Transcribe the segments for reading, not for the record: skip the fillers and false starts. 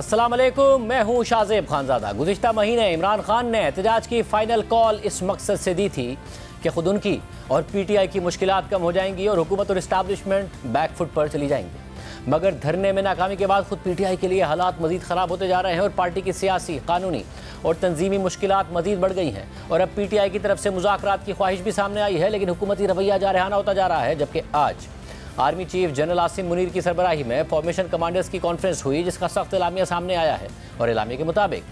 अस्सलाम वालेकुम, मैं हूँ शाज़ेब खानज़ादा। गुज़िश्ता महीने इमरान खान ने एहतजाज की फ़ाइनल कॉल इस मकसद से दी थी कि खुद उनकी और PTI की मुश्किलात कम हो जाएंगी और हुकूमत और इस्टेब्लिशमेंट बैक फुट पर चली जाएंगी। मगर धरने में नाकामी के बाद खुद PTI के लिए हालात मज़ीद ख़राब होते जा रहे हैं और पार्टी की सियासी, कानूनी और तंजीमी मुश्किलात मज़ीद बढ़ गई हैं। और अब PTI की तरफ से मुज़ाकरात की ख्वाहिश भी सामने आई है, लेकिन हुकूमती रवैया जारहाना होता जा रहा है। जबकि आज army chief general Asim Munir की सरबराही में फॉर्मेशन कमांडर्स की कॉन्फ्रेंस हुई, जिसका सख्त एलामिया सामने आया है। और एलामिया के मुताबिक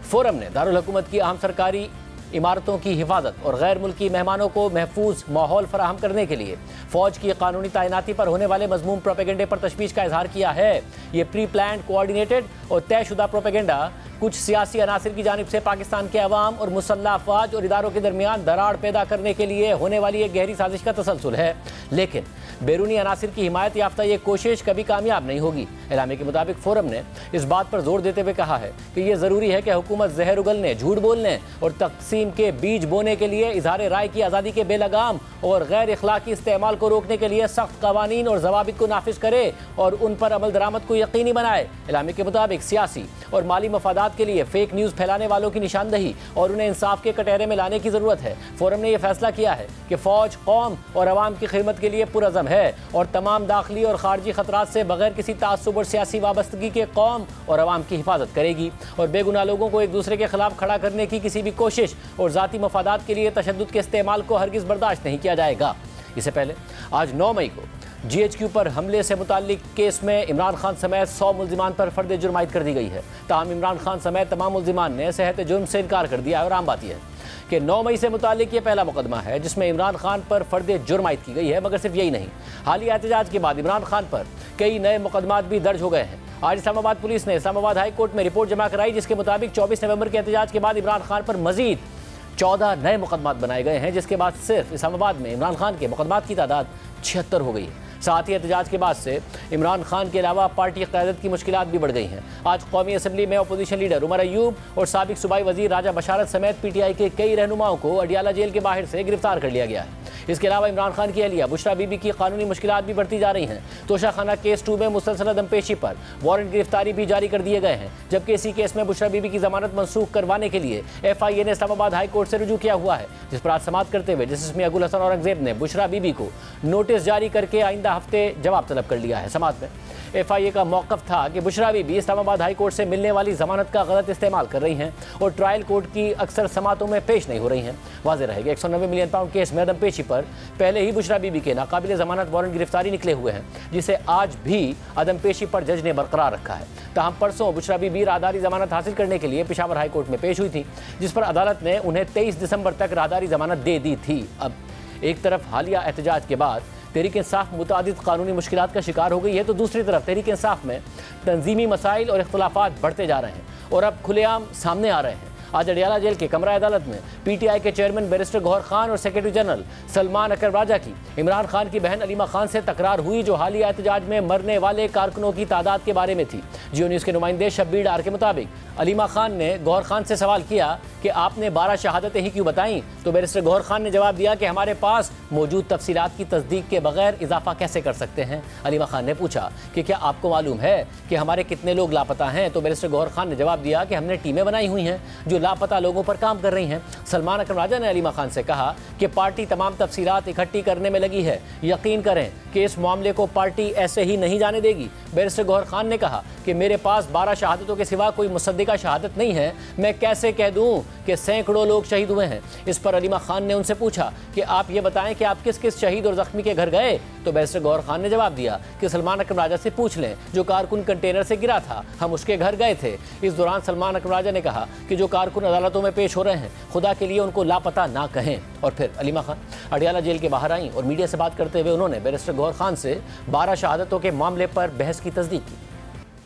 फोरम ने दारुल हुकूमत की अहम सरकारी इमारतों की हिफाजत और गैर मुल्की मेहमानों को महफूज माहौल फराहम करने के लिए फ़ौज की कानूनी तैनाती पर होने वाले मजमूम प्रोपेगेंडे पर तशवीश का इजहार किया है। ये प्री प्लान, कोऑर्डिनेटेड और तयशुदा प्रोपेगेंडा कुछ सियासी अनासिर की जानिब से पाकिस्तान के अवाम और मुसल्लह अफवाज और इदारों के दरमियान दरार पैदा करने के लिए होने वाली एक गहरी साजिश का तसलसल है। लेकिन बैरूनी अनासिर की हिमायत याफ्ता ये कोशिश कभी कामयाब नहीं होगी। एलामे के मुताबिक फोरम ने इस बात पर जोर देते हुए कहा है कि यह ज़रूरी है कि हुकूमत जहर उगलने, झूठ बोलने और तकसीम के बीज बोने के लिए इजहार राय की आज़ादी के बेलगाम और गैर इखलाकी इस्तेमाल को रोकने के लिए सख्त कवानीन और जवाबित को नाफिज करे और उन पर अमल दरामद को यकीनी बनाए। एलामे के मुताबिक सियासी और माली मफादात के लिए फेक न्यूज़ फैलाने वालों की निशानदही और उन्हें इंसाफ के कटहरे में लाने की ज़रूरत है। फोरम ने यह फैसला किया है कि फ़ौज कौम और अवाम की खिदमत के लिए पुरअज़म है और तमाम दाखिली और खारजी खतरात से बगैर किसी तासुब और सियासी वाबस्तगी के कौम और अवाम की हिफाजत करेगी और बेगुनाह लोगों को एक दूसरे के खिलाफ खड़ा करने की किसी भी कोशिश और ज़ाती मफादात के लिए तशद्दुद के इस्तेमाल को हरगिज़ बर्दाश्त नहीं किया जाएगा। इससे पहले आज 9 मई को GHQ पर हमले से मुताल्लिक केस में इमरान खान समेत 100 मुल्जिमान पर फर्द जुर्म आयद कर दी गई है। ताहम इमरान खान समेत तमाम मुल्जिमान ने सेहत जुर्म से इनकार कर दिया है। और आम बात यह है कि 9 मई से मुताल्लिक ये पहला मुकदमा है जिसमें इमरान खान पर फर्द जुर्म आयद की गई है। मगर सिर्फ यही नहीं, हालिया एहतजाज के बाद इमरान खान पर कई नए मुकदमात भी दर्ज हो गए हैं। आज इस्लामाबाद पुलिस ने इस्लामाबाद हाई कोर्ट में रिपोर्ट जमा कराई, जिसके मुताबिक 24 नवंबर के एहतजाज के बाद इमरान खान पर मजीद 14 नए मुकदमात बनाए गए हैं, जिसके बाद सिर्फ इस्लामाबाद में इमरान खान के मुकदमात की तादाद 76 हो गई है। साथ ही एहतजाज के बाद से इमरान खान के अलावा पार्टी क़यादत की मुश्किलात भी बढ़ गई हैं। आज कौमी असम्बली में अपोजिशन लीडर उमर अयूब और साबिक सूबाई वजीर राजा बशारत समेत PTI के कई रहनुमाओं को अडियाला जेल के बाहर से गिरफ्तार कर लिया गया है। इसके अलावा इमरान खान की अहलिया बुशरा बीबी की कानूनी मुश्किलात भी बढ़ती जा रही हैं। तोशाखाना केस 2 में मुसलसल अदमपेशी पर वारंट गिरफ्तारी भी जारी कर दिए गए हैं, जबकि इसी केस में बुशरा बीबी की जमानत मनसूख करवाने के लिए FIA ने इस्लामाबाद हाई कोर्ट से रुजू किया हुआ है, जिस पर आज समाअत करते हुए जस्टिस मियां गुल हसन औरंगजेब ने बुशरा बीबी को नोटिस जारी करके आइंदा हफ्ते जवाब तलब कर लिया है। समाअत में FIA का मौक़िफ़ था कि बुशरा बीबी इस्लामाबाद हाई कोर्ट से मिलने वाली जमानत का गलत इस्तेमाल कर रही हैं और ट्रायल कोर्ट की अक्सर समातों में पेश नहीं हो रही हैं। वाज़ेह रहेगा 190 मिलियन पाउंड केस में अदमपेशी पर पहले ही बुशरा बीबी के नाकाबिल जमानत वारंट गिरफ्तारी निकले हुए हैं, जिसे आज भी अदमपेशी पर जज ने बरकरार रखा है। ताहम परसों बुशरा बीबी राहदारी जमानत हासिल करने के लिए पेशावर हाई कोर्ट में पेश हुई थी, जिस पर अदालत ने उन्हें 23 दिसंबर तक राहदारी जमानत दे दी थी। अब एक तरफ हालिया एहतजाज के बाद तहरीक इंसाफ मुतादिद कानूनी मुश्किलात का शिकार हो गई है, तो दूसरी तरफ तहरीक इंसाफ में तंजीमी मसाइल और इख्तलाफात बढ़ते जा रहे हैं और अब खुलेआम सामने आ रहे हैं। आज अडियाला जेल के कमरा अदालत में PTI के चेयरमैन बैरिस्टर गौहर खान और सेक्रेटरी जनरल सलमान अकरम राजा की इमरान खान की बहन अलीमा खान से तकरार हुई, जो हालिया एहतजाज में मरने वाले कारकुनों की तादाद के बारे में थी। जियो न्यूज़ के नुमाइंदे शब्बीर डार के मुताबिक अलीमा खान ने गौहर खान से सवाल किया कि आपने 12 शहादतें ही क्यों बताईं, तो बैरिस्टर गौहर खान ने जवाब दिया कि हमारे पास मौजूद तफसीलात की तस्दीक के बगैर इजाफा कैसे कर सकते हैं। अलीमा खान ने पूछा कि क्या आपको मालूम है कि हमारे कितने लोग लापता हैं, तो बैरिस्टर गौहर खान ने जवाब दिया कि हमने टीमें बनाई हुई हैं जो लापता लोगों पर काम कर रही हैं। सलमान अकरम राजा ने अलीमा खान से कहा कि पार्टी तमाम तफसीलात इकट्ठी करने में लगी है, यकीन करें कि इस मामले को पार्टी ऐसे ही नहीं जाने देगी। बैरिस्टर गौहर खान ने कहा कि मेरे पास 12 शहादतों के सिवा कोई मुसद्दिका शहादत नहीं है, मैं कैसे कह दूं कि सैकड़ों लोग शहीद हुए हैं। इस पर अलीमा खान ने उनसे पूछा कि आप ये बताएं कि आप किस किस शहीद और जख्मी के घर गए, तो बैरिस्टर गौहर खान ने जवाब दिया कि सलमान अकरम राजा से पूछ लें, जो कारकुन कंटेनर से गिरा था हम उसके घर गए थे। इस दौरान सलमान अकरम राजा ने कहा कि जो कारकुन अदालतों में पेश हो रहे हैं, खुदा के लिए उनको लापता ना कहें। और फिर अलीमा खान अडियाला जेल के बाहर आईं और मीडिया से बात करते हुए उन्होंने बैरिस्टर गौहर खान से 12 शहादतों के मामले पर बहस की तस्दीक की।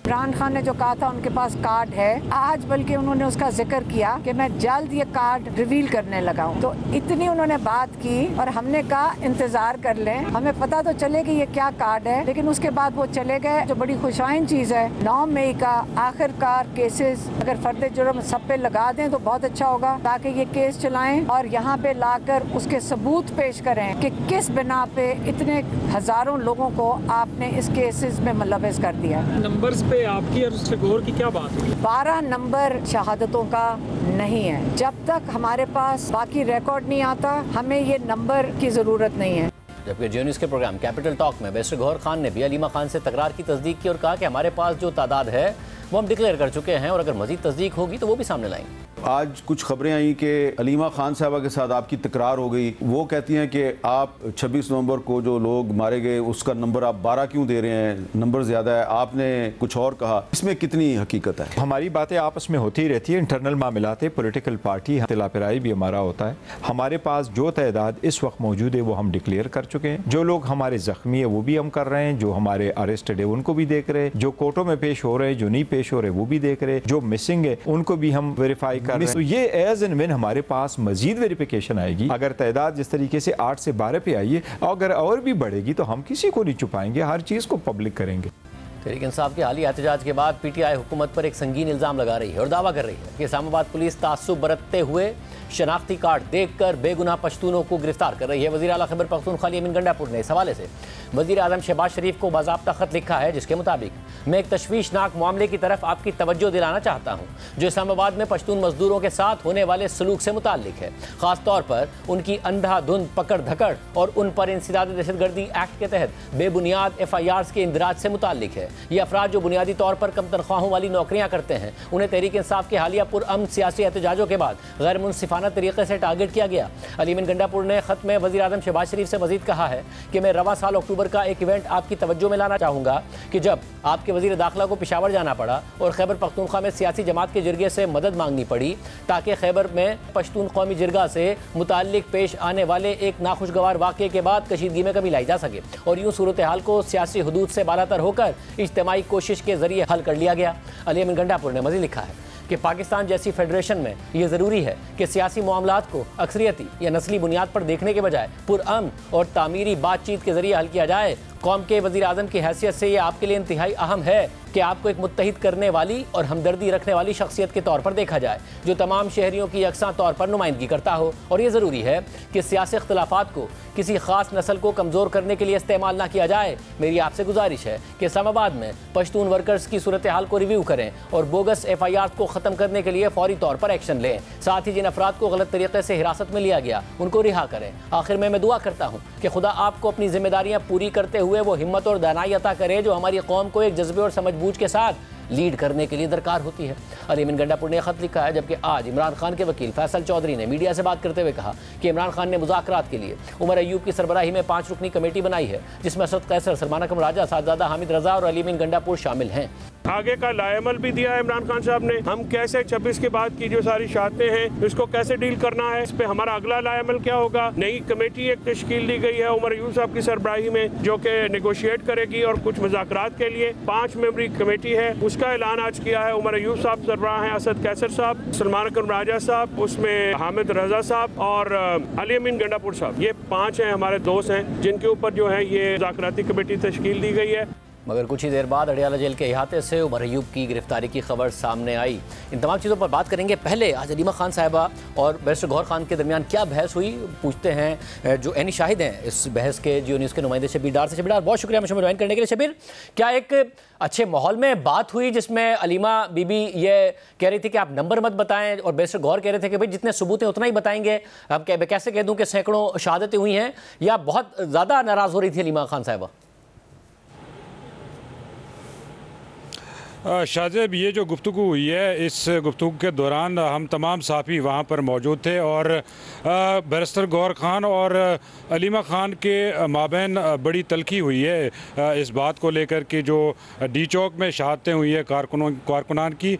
इमरान खान ने जो कहा था उनके पास कार्ड है, आज बल्कि उन्होंने उसका जिक्र किया कि मैं जल्द ये कार्ड रिवील करने लगा हूँ। तो इतनी उन्होंने बात की और हमने कहा इंतजार कर लें, हमें पता तो चले कि ये क्या कार्ड है। लेकिन उसके बाद वो चले गए, जो बड़ी खुशाइन चीज़ है। 9 मई का आखिरकार केसेस अगर फर्द जुर्म सब पे लगा दें तो बहुत अच्छा होगा, ताकि ये केस चलाएं और यहाँ पे लाकर उसके सबूत पेश करें कि किस बिना पे इतने हजारों लोगों को आपने इस केसेस में मुलव्वस कर दिया। नंबर्स पे आपकी और मिस्टर गौहर की क्या बात हुई? 12 नंबर शहादतों का नहीं है। जब तक हमारे पास बाकी रिकॉर्ड नहीं आता, हमें ये नंबर की ज़रूरत नहीं है। जबकि जियो न्यूज़ के प्रोग्राम कैपिटल टॉक में बैरिस्टर गौहर खान ने भी अलीमा खान से तकरार की तस्दीक की और कहा कि हमारे पास जो तादाद है वो हम डिक्लेयर कर चुके हैं और अगर मजीद तस्दीक होगी तो वो भी सामने लाएंगे। आज कुछ खबरें आई कि अलीमा खान साहबा के साथ आपकी तकरार हो गई। वो कहती हैं कि आप 26 नवंबर को जो लोग मारे गए उसका नंबर आप 12 क्यों दे रहे हैं, नंबर ज़्यादा है। आपने कुछ और कहा, इसमें कितनी हकीकत है? हमारी बातें आपस में होती रहती है, इंटरनल मामलात पॉलिटिकल पार्टी इख्तिलाफ-ए-राय भी हमारा होता है। हमारे पास जो तादाद इस वक्त मौजूद है वो हम डिक्लेयर कर चुके हैं। जो लोग हमारे जख्मी है वो भी हम कर रहे हैं, जो हमारे अरेस्टेड है उनको भी देख रहे हैं, जो कोर्टों में पेश हो रहे हैं, जो नहीं पेश हो रहे वो भी देख रहे हैं, जो मिसिंग है उनको भी हम वेरीफाई कर रहे हैं। तो ये एज एंड व्हेन हमारे पास मजीद वेरिफिकेशन आएगी, अगर तादाद जिस तरीके से 8 से 12 पे आई है, अगर और भी बढ़ेगी तो हम किसी को नहीं छुपाएंगे, हर चीज़ को पब्लिक करेंगे। तहरीक इंसाफ के हालिया एहतजाज के बाद पीटीआई हुकूमत पर एक संगीन इल्ज़ाम लगा रही है और दावा कर रही है कि इस्लामाबाद पुलिस तासुब बरतते हुए शनाख्ती कार्ड देखकर बेगुनाह पश्तूनों को गिरफ्तार कर रही है। वज़ीर आला खैबर पख्तूनख्वा अमीन गंडापुर ने इस हवाले से वज़ीर आज़म शहबाज शरीफ को बाज़ाब्ता ख़त लिखा है, जिसके मुताबिक मैं एक तशवीशनाक मामले की तरफ आपकी तवज्जो दिलाना चाहता हूँ जो इस्लामाबाद में पश्तून मजदूरों के साथ होने वाले सलूक से मुताल्लिक है, ख़ास तौर पर उनकी अंधाधुंध पकड़ धकड़ और उन पर इंसदाद दहशतगर्दी एक्ट के तहत बेबुनियाद FIRs के इंदराज से मुताल्लिक है। ये अफराद जो बुनियादी तौर पर कम तनख्वाहों वाली नौकरियाँ करते हैं, उन्हें तहरीक इंसाफ के हालिया पुरअमन सियासी एहतजाजों के बाद गैर मुनसिफाना तरीके से टारगेट किया गया। अमीन गंडापुर ने खत में वज़ीर आज़म शहबाज शरीफ से मजीद कहा है कि मैं रवा साल अक्टूबर का एक इवेंट आपकी तवज्जो में लाना चाहूँगा कि जब आपके वज़ीर दाखिला को पेशावर जाना पड़ा और खैबर पख्तूनख्वा में सियासी जमात के जिरगे से मदद मांगनी पड़ी ताकि खैबर में पश्तून कौमी जिरगा से मुताल्लिक पेश आने वाले एक नाखुशगवार वाक़े के बाद कशीदगी में कमी लाई जा सके और यूँ सूरत हाल को सियासी हदूद से बालातर होकर इज्तिमाई कोशिश के जरिए हल कर लिया गया। अमीन गंडापुर ने मज़ीद लिखा है कि पाकिस्तान जैसी फेडरेशन में ये ज़रूरी है कि सियासी मामलात को अक्सरियती या नस्ली बुनियाद पर देखने के बजाय पुरअमन और तामीरी बातचीत के जरिए हल किया जाए। कौम के वज़ीर आज़म की हैसियत से ये आपके लिए इंतहाई अहम है कि आपको एक मुत्तहिद करने वाली और हमदर्दी रखने वाली शख्सियत के तौर पर देखा जाए जो तमाम शहरियों की यकसा तौर पर नुमाइंदगी करता हो। और ये ज़रूरी है कि सियासी इख्तिलाफात को किसी ख़ास नस्ल को कमज़ोर करने के लिए इस्तेमाल ना किया जाए। मेरी आपसे गुजारिश है कि इस्लामाबाद में पश्तून वर्कर्स की सूरत हाल को रिव्यू करें और बोगस FIRs को ख़त्म करने के लिए फौरी तौर पर एक्शन लें। साथ ही जिन अफराद को गलत तरीके से हिरासत में लिया गया उनको रिहा करें। आखिर में मैं दुआ करता हूँ कि खुदा आपको अपनी जिम्मेदारियाँ पूरी करते हुए वो हिम्मत और दानाई अता करे जो हमारी कौम को एक जज्बे और समझबूझ के साथ लीड करने के लिए दरकार होती है। अमीन गंडापुर ने खत लिखा है, जबकि आज इमरान खान के वकील फैसल चौधरी ने मीडिया से बात करते हुए कहा कि इमरान खान ने मुज़ाकरात के लिए उमर अयूब की सरबराही में 5 रुकनी कमेटी बनाई है जिसमें असद कैसर, सलमान अकरम राजा, साहबजादा हामिद रजा और अमीन गंडापुर शामिल हैं। आगे का लाएमल भी दिया है इमरान खान साहब ने, हम कैसे 26 के बाद की जो सारी शहादतें हैं इसको कैसे डील करना है, इस पे हमारा अगला लाएमल क्या होगा। नई कमेटी एक तश्कील दी गई है उमर अयूब साहब की सरबराही में जो कि नेगोशिएट करेगी और कुछ मुज़ाकरात के लिए 5 मेंबरी कमेटी है, उसका ऐलान आज किया है। उमर अयूब साहब सरबराह हैं, असद कैसर साहब, सलमान अकरम राजा साहब, उसमें हामिद रजा साहब और अमीन गंडापुर साहब, ये 5 हैं हमारे दोस्त हैं जिनके ऊपर जो है ये मुज़ाकराती कमेटी तश्कील दी गई है। मगर कुछ ही देर बाद अडियाला जेल के अहाते से उमर अयूब की गिरफ्तारी की खबर सामने आई। इन तमाम चीज़ों पर बात करेंगे। पहले आज अलीमा खान साहिबा और बैरिस्टर गौहर खान के दरमियान क्या बहस हुई, पूछते हैं जो एनी शाहिद हैं इस बहस के, जियो न्यूज़ के नुमाइंदे शबीर डार से। शबीर डार, बहुत शुक्रिया मुझे ज्वाइन करने के लिए। शबीर, क्या एक अच्छे माहौल में बात हुई जिसमें अलीमा बीबी ये कह रही थी कि आप नंबर मत बताएं और बैरिस्टर गौहर कह रहे थे कि भाई जितने सबूत हैं उतना ही बताएंगे, अब कैसे कह दूँ कि सैकड़ों शहादतें हुई हैं, या बहुत ज़्यादा नाराज़ हो रही थी अलीमा खान साहिबा? शाहजेब, ये जो गुफ्तगू हुई है, इस गुफ्तगू के दौरान हम तमाम साफ़ी वहाँ पर मौजूद थे और बैरिस्टर गौहर खान और अलीमा खान के माबैन बड़ी तलखी हुई है इस बात को लेकर कि जो डी चौक में शहादतें हुई है कारकुनान की,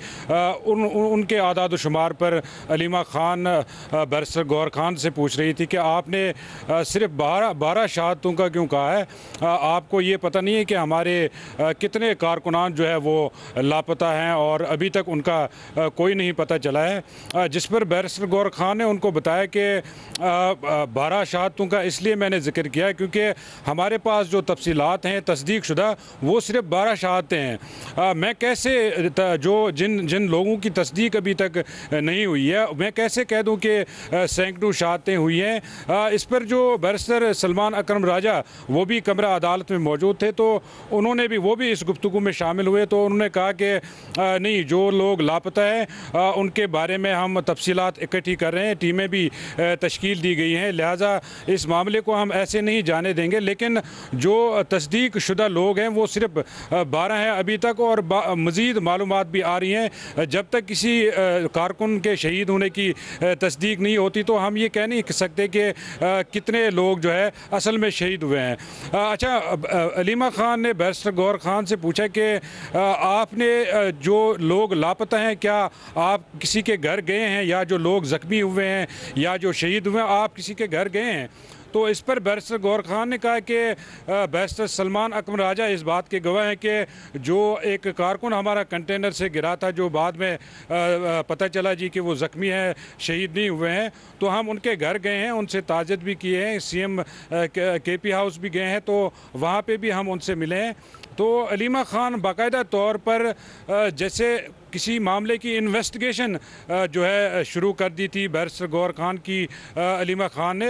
उनके आदाद शुमार पर अलीमा खान बैरिस्टर गौहर खान से पूछ रही थी कि आपने सिर्फ 12 शहादतों का क्यों कहा है, आपको ये पता नहीं है कि हमारे कितने कारकुनान जो है वो लापता हैं और अभी तक उनका कोई नहीं पता चला है। जिस पर बैरिस्टर गौहर खान ने उनको बताया कि 12 शहादतों का इसलिए मैंने जिक्र किया क्योंकि हमारे पास जो तफसीलात हैं तस्दीक शुदा वो सिर्फ 12 शहादतें हैं। मैं कैसे जो जिन लोगों की तस्दीक अभी तक नहीं हुई है मैं कैसे कह दूं कि सैकड़ों शहादतें हुई हैं। इस पर जो बैरिस्टर सलमान अकरम राजा वो भी कमरा अदालत में मौजूद थे, तो उन्होंने भी वो भी इस गुफ्तगू में शामिल हुए, तो उन्होंने कहा कि नहीं, जो लोग लापता हैं उनके बारे में हम तफसीलात इकट्ठी कर रहे हैं, टीमें भी तश्कील दी गई हैं, लिहाजा इस मामले को हम ऐसे नहीं जाने देंगे। लेकिन जो तस्दीक शुदा लोग हैं वो सिर्फ 12 हैं अभी तक, और मज़ीद मालूमात भी आ रही हैं। जब तक किसी कारकुन के शहीद होने की तस्दीक नहीं होती तो हम ये कह नहीं सकते कि कितने लोग जो है असल में शहीद हुए हैं। अच्छा, अलीमा खान ने बैरिस्टर गौहर खान से पूछा कि आपने जो लोग लापता हैं, क्या आप किसी के घर गए हैं, या जो लोग ज़ख्मी हुए हैं या जो शहीद हुए हैं आप किसी के घर गए हैं? तो इस पर बैरिस्टर गौहर खान ने कहा कि बैरिस्टर सलमान अकरम राजा इस बात के गवाह हैं कि जो एक कारकुन हमारा कंटेनर से गिरा था, जो बाद में पता चला जी कि वो ज़ख्मी है, शहीद नहीं हुए हैं, तो हम उनके घर गए हैं, उनसे ताज़ियत भी किए हैं, CM KP हाउस भी गए हैं, तो वहाँ पे भी हम उनसे मिले हैं। तो अलीमा खान बाकायदा तौर पर जैसे किसी मामले की इन्वेस्टिगेशन जो है शुरू कर दी थी बैरिस्टर गौहर खान की अलीमा खान ने।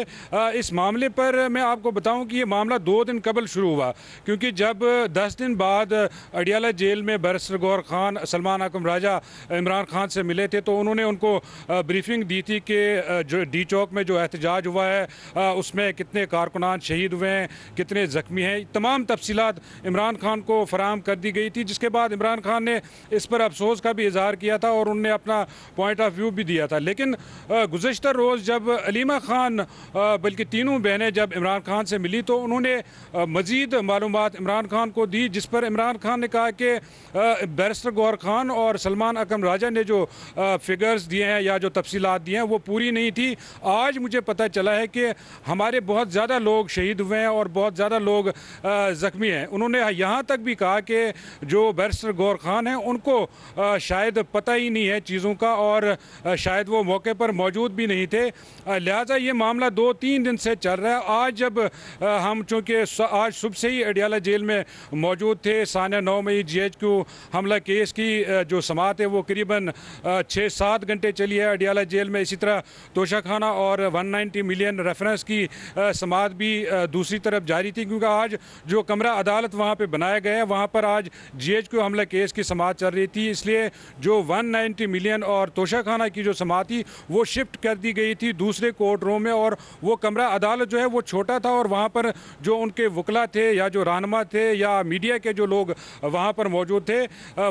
इस मामले पर मैं आपको बताऊं कि ये मामला 2 दिन कबल शुरू हुआ, क्योंकि जब 10 दिन बाद अडियाला जेल में बैरिस्टर गौहर खान सलमान अकरम राजा इमरान खान से मिले थे, तो उन्होंने उनको ब्रीफिंग दी थी कि जो डी चौक में जो एहतजाज हुआ है उसमें कितने कारकुनान शहीद हुए हैं, कितने ज़ख्मी हैं, तमाम तफसीलात इमरान खान को फराहम कर दी गई थी। जिसके बाद इमरान खान ने इस पर अफसोस भी इजहार किया था और उन्होंने अपना पॉइंट ऑफ व्यू भी दिया था। लेकिन गुज़श्ता रोज़ जब अलीमा खान बल्कि तीनों बहनें जब इमरान खान से मिली तो उन्होंने मज़ीद मालूमात इमरान खान को दी, जिस पर इमरान खान ने कहा कि बैरिस्टर गौहर खान और सलमान अकरम राजा ने जो फिगर्स दिए हैं या जो तफसीलात दिए हैं वो पूरी नहीं थी। आज मुझे पता चला है कि हमारे बहुत ज़्यादा लोग शहीद हुए हैं और बहुत ज़्यादा लोग ज़ख्मी हैं। उन्होंने यहाँ तक भी कहा कि जो बैरिस्टर गौहर खान हैं उनको शायद पता ही नहीं है चीज़ों का, और शायद वो मौके पर मौजूद भी नहीं थे। लिहाजा ये मामला 2-3 दिन से चल रहा है। आज जब हम चूँकि आज सुबह से ही अडियाला जेल में मौजूद थे, सानिया 9 मई GHQ हमला केस की जो समाअत है वो करीबन 6-7 घंटे चली है अडियाला जेल में। इसी तरह तोशाखाना और 190 मिलियन रेफरेंस की समाअत भी दूसरी तरफ जारी थी, क्योंकि आज जो कमरा अदालत वहाँ पर बनाया गया है वहाँ पर आज GHQ हमला केस की समाअत चल रही थी, इसलिए जो 190 मिलियन और तोशाखाना की जो समाअत थी वो शिफ्ट कर दी गई थी दूसरे कोर्ट रूम में, और वो कमरा अदालत जो है वो छोटा था, और वहाँ पर जो उनके वकला थे या जो रहनुमा थे या मीडिया के जो लोग वहाँ पर मौजूद थे,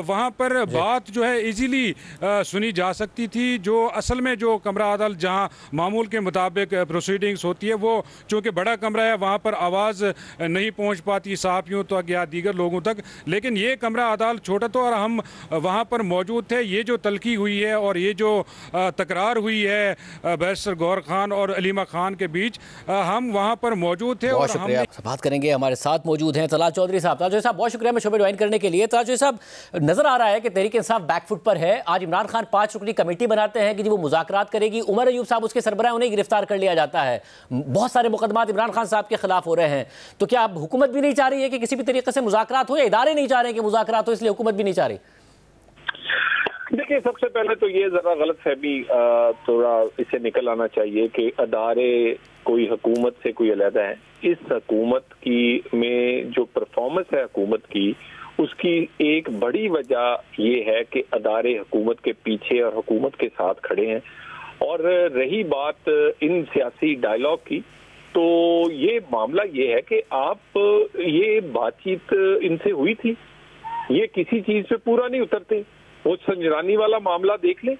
वहाँ पर बात जो है इजीली सुनी जा सकती थी। जो असल में जो कमरा अदालत जहाँ मामूल के मुताबिक प्रोसीडिंग्स होती है, वो चूँकि बड़ा कमरा है वहाँ पर आवाज़ नहीं पहुँच पाती सहाफ़ियों तक या दीगर लोगों तक, लेकिन ये कमरा अदालत छोटा था और हम वहाँ पर मौजूद थे। ये जो तलखी हुई है और ये जो तकरार हुई है बैरिस्टर गौहर खान और अलीमा खान के बीच, हम वहाँ पर मौजूद थे। बहुत शुक्रिया। बात करेंगे, हमारे साथ मौजूद हैं तलाल चौधरी साहब। तलाल चौधरी साहब बहुत शुक्रिया मैं शो में ज्वाइन करने के लिए। तलाल चौधरी साहब, नजर आ रहा है कि तहरीक इंसाफ बैकफुट पर है। आज इमरान खान 5 रुकनी कमेटी बनाते हैं कि जी वो मुज़ाकरात करेगी, उमर अयूब साहब उसके सरबराह, उन्हें गिरफ्तार कर लिया जाता है, बहुत सारे मुकदमात इमरान खान साहब के खिलाफ हो रहे हैं। तो क्या अब हुकूमत भी नहीं चाह रही है कि किसी भी तरीके से मुज़ाकरात हो, या इदारे नहीं चाह रहे कि मुज़ाकरात हो इसलिए हुकूमत भी नहीं चाह रही? देखिए, सबसे पहले तो ये जरा गलतफहमी थोड़ा इससे निकल आना चाहिए कि अदारे कोई हुकूमत से कोई अलहदा है। इस हुकूमत की में जो परफॉर्मेंस है हुकूमत की, उसकी एक बड़ी वजह ये है कि अदारे हुकूमत के पीछे और हुकूमत के साथ खड़े हैं। और रही बात इन सियासी डायलॉग की, तो ये मामला ये है कि आप ये बातचीत इनसे हुई थी, ये किसी चीज पे पूरा नहीं उतरते। वो संजरानी वाला मामला देख ले,